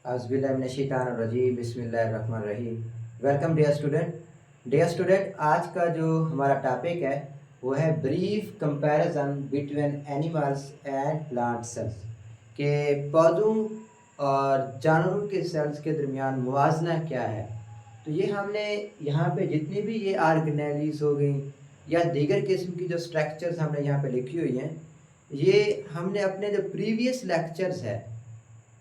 औज़ुबिल्लाहिमिनश्शैतानिर्रजीम बिस्मिल्लाहिर्रहमानिर्रहीम। Welcome dear student. Dear student, आज का जो हमारा टॉपिक है वो है brief comparison between animals and plant cells, के पौधों और जानवरों के सेल्स के दरमियान मुवाजना क्या है। तो ये हमने यहाँ पे जितनी भी ये ऑर्गेनेलीज हो गई या दीगर किस्म की जो स्ट्रक्चर्स हमने यहाँ पे लिखी हुई हैं, ये हमने अपने जो प्रीवियस लेक्चर्स है,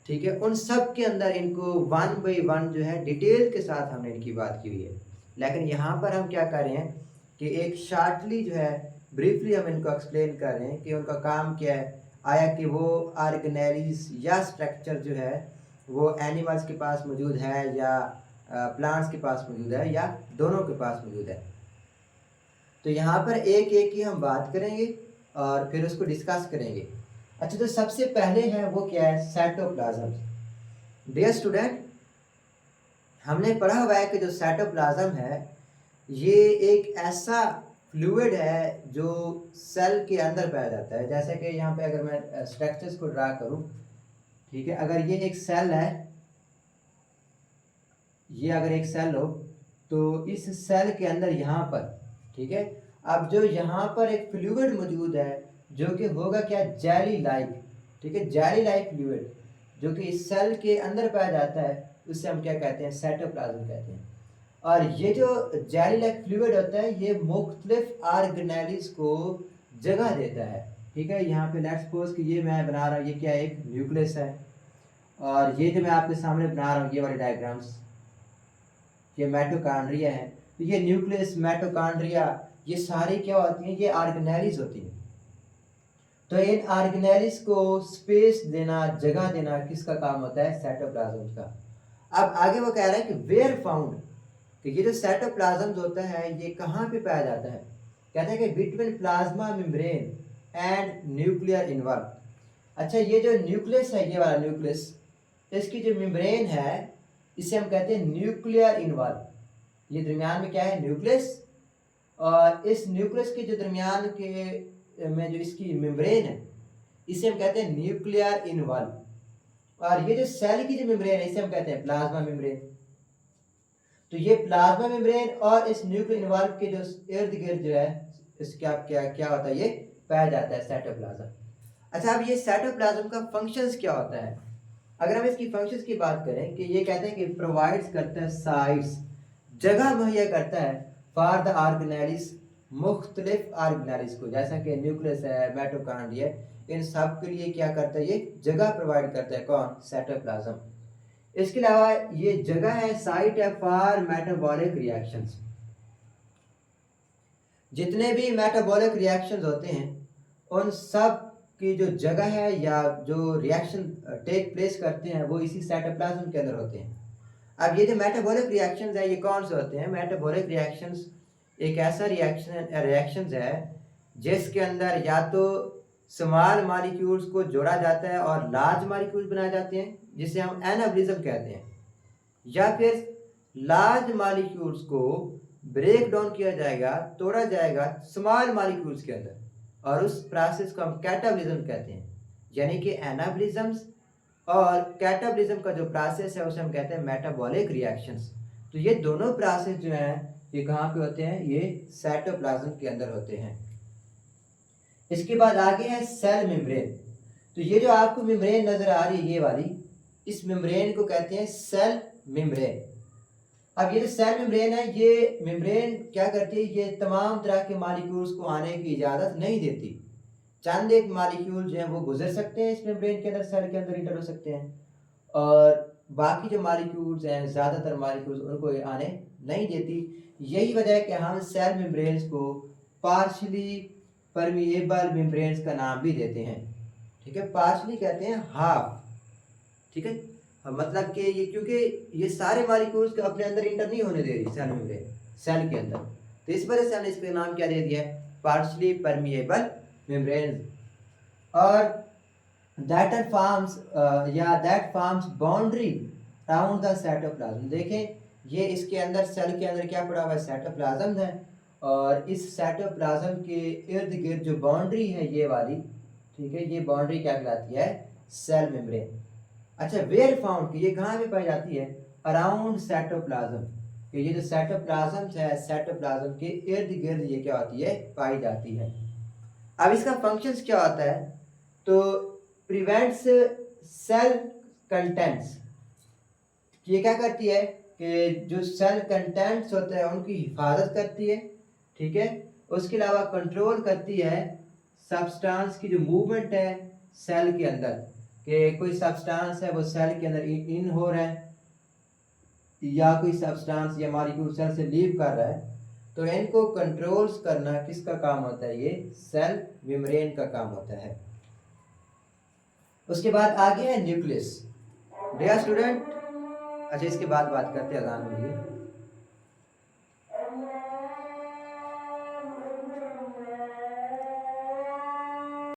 ठीक है, उन सब के अंदर इनको वन बाई वन जो है डिटेल के साथ हमने इनकी बात की हुई है। लेकिन यहाँ पर हम क्या कर रहे हैं कि एक शार्टली जो है ब्रीफली हम इनको एक्सप्लेन कर रहे हैं कि उनका काम क्या है। आया कि वो ऑर्गेनेलीज या स्ट्रक्चर जो है वो एनिमल्स के पास मौजूद है या प्लांट्स के पास मौजूद है या दोनों के पास मौजूद है। तो यहाँ पर एक एक की हम बात करेंगे और फिर उसको डिस्कस करेंगे। अच्छा, तो सबसे पहले है वो क्या है, साइटोप्लाज्म। डियर स्टूडेंट, हमने पढ़ा हुआ है कि जो साइटोप्लाज्म है ये एक ऐसा फ्लूइड है जो सेल के अंदर पाया जाता है। जैसे कि यहाँ पे अगर मैं स्ट्रक्चर्स को ड्रा करूँ, ठीक है, अगर ये एक सेल है, ये अगर एक सेल हो तो इस सेल के अंदर यहाँ पर, ठीक है, अब जो यहाँ पर एक फ्लूइड मौजूद है जो कि होगा क्या, जेली लाइक, ठीक है, जेली लाइक फ्लूइड जो कि इस सेल के अंदर पाया जाता है, उससे हम क्या कहते हैं, साइटोप्लाज्म कहते हैं। और ये जो जेली लाइक फ्लूइड होता है ये मुख्तलिफ ऑर्गेनेलीज को जगह देता है। ठीक है, यहाँ पे लेट्स सपोज कि ये मैं बना रहा हूँ, ये क्या है, एक न्यूक्लियस है, और ये जो मैं आपके सामने बना रहा हूँ ये वाले डायग्राम्स, ये माइटोकॉन्ड्रिया है। तो ये न्यूक्लियस, माइटोकॉन्ड्रिया, ये सारी क्या होती हैं, ये ऑर्गेनेलीज होती हैं। तो इन ऑर्गेनेलीज को स्पेस देना, जगह देना किसका काम होता है, साइटोप्लाज्म का। अब आगे वो कह रहा है कि वेयर फाउंड, कि ये जो साइटोप्लाज्म होता है ये कहाँ पे पाया जाता है। कहते हैं कि between plasma membrane and nuclear involve. अच्छा, ये जो न्यूक्लियस है, ये वाला न्यूक्लियस, इसकी जो मेम्ब्रेन है इसे हम कहते हैं न्यूक्लियर इन्वॉल्व। ये दरमियान में क्या है, न्यूक्लियस, और इस न्यूक्लियस के जो दरमियान के में जो इसकी मेम्ब्रेन है इसे हम कहते हैं न्यूक्लियर इन्वॉल्व। और ये जो सेल की जो मेम्ब्रेन है इसे हम कहते हैं प्लाज्मा मेम्ब्रेन। तो ये प्लाज्मा मेम्ब्रेन और इस न्यूक्लियर इन्वॉल्व के जो इर्द गिर्द जो है इसका क्या क्या होता है, ये पाया जाता है साइटोप्लाज्म। अच्छा, अब ये साइटोप्लाज्म का फंक्शंस क्या होता है। अगर हम इसकी फंक्शंस की बात करें कि ये कहते हैं कि प्रोवाइड्स करता है साइट्स, जगह मुहैया करता है फॉर द ऑर्गेनेलिस, मुख्तलिफ ऑर्गेनेलिस को, जैसा कि न्यूक्लियस है, माइटोकॉन्ड्रिया, इन सब के लिए क्या करता है, ये जगह प्रोवाइड करता है, कौन, साइटोप्लाज्म। इसके अलावा ये जगह है, साइट है फॉर मेटाबॉलिक रिएक्शंस। जितने भी मेटाबॉलिक रिएक्शंस होते हैं उन सब की जो जगह है या जो रिएक्शन टेक प्लेस करते हैं वो इसी साइटोप्लाज्म के अंदर होते हैं। अब ये जो मेटाबॉलिक रिएक्शंस है ये कौन से होते हैं, मेटाबॉलिक रिएक्शंस एक ऐसा रिएक्शंस है जिसके अंदर या तो स्मॉल मॉलिक्यूल्स को जोड़ा जाता है और लार्ज मॉलिक्यूल्स बनाए जाते हैं जिसे हम एनाबॉलिज्म कहते हैं, या फिर लार्ज मॉलिक्यूल्स को ब्रेक डाउन किया जाएगा, तोड़ा जाएगा स्मॉल मॉलिक्यूल्स के अंदर, और उस प्रोसेस को हम कैटाबॉलिज्म कहते हैं। यानी कि एनाबॉलिज्म और कैटाबॉलिज्म का जो प्रोसेस है उसे हम कहते हैं मेटाबॉलिक रिएक्शंस। तो ये दोनों प्रोसेस जो हैं ये कहाँ पे होते हैं, ये साइटोप्लाज्म के अंदर होते हैं। इसके बाद आगे है सेल मेम्ब्रेन। तो ये जो आपको मेम्ब्रेन नजर आ रही है ये वाली, इस मेम्ब्रेन को कहते हैं सेल मेम्ब्रेन। अब ये जो सेल मेम्ब्रेन है ये मेम्ब्रेन क्या करती है, ये तमाम तरह के मॉलिक्यूल्स को आने की इजाजत नहीं देती। चंद एक मॉलिक्यूल जो है वो गुजर सकते हैं इस मेम्ब्रेन के अंदर, सेल के अंदर इंटर हो सकते हैं, और बाकी जो मॉलिक्यूल्स हैं, ज़्यादातर मॉलिक्यूल्स, उनको ये आने नहीं देती। यही वजह है कि हम सेल मेम्ब्रेन्स को पार्शली परमिएबल मेम्ब्रेन्स का नाम भी देते हैं। ठीक है, पार्शली कहते हैं हाफ, ठीक है, मतलब कि ये क्योंकि ये सारे मॉलिक्यूल्स को अपने अंदर इंटर नहीं होने दे रही सेल मेम्ब्रेन, सेल के अंदर, तो इस वजह से हमने इसका नाम क्या दे दिया है, पार्शली परमिएबल मेम्ब्रेन। और दैट फॉर्म्स या that forms boundary around the cytoplasm. देखें ये इसके अंदर, सेल के अंदर क्या पड़ा हुआ है, साइटोप्लाज्म है, और इस साइटोप्लाज्म के इर्द गिर्द जो बाउंड्री है ये वाली, ठीक है, ये बाउंड्री क्या कहलाती है, सेल मेम्ब्रेन। अच्छा, वेयर फाउंड कि ये कहाँ पे पाई जाती है? अराउंड साइटोप्लाज्म, कि ये जो साइटोप्लाज्म है, साइटोप्लाज्म के इर्द गिर्द ये क्या होती है? पाई जाती है। अब इसका फंक्शंस क्या होता है? तो प्रिवेंट्स सेल कंटेंट्स, ये क्या करती है कि जो सेल कंटेंट्स होते हैं उनकी हिफाजत करती है, ठीक है। उसके अलावा कंट्रोल करती है सब्सटेंस की जो मूवमेंट है सेल के अंदर, कि कोई सब्सटेंस है वो सेल के अंदर इन हो रहा है या कोई सब्सटेंस या मॉलिक्यूल सेल से लीव कर रहा है, तो इनको कंट्रोल्स करना किसका काम होता है? ये सेल मेम्ब्रेन का काम होता है। उसके बाद आगे है न्यूक्लियस। डियर स्टूडेंट, अच्छा इसके बाद बात करते हैं, अजान हो रही है।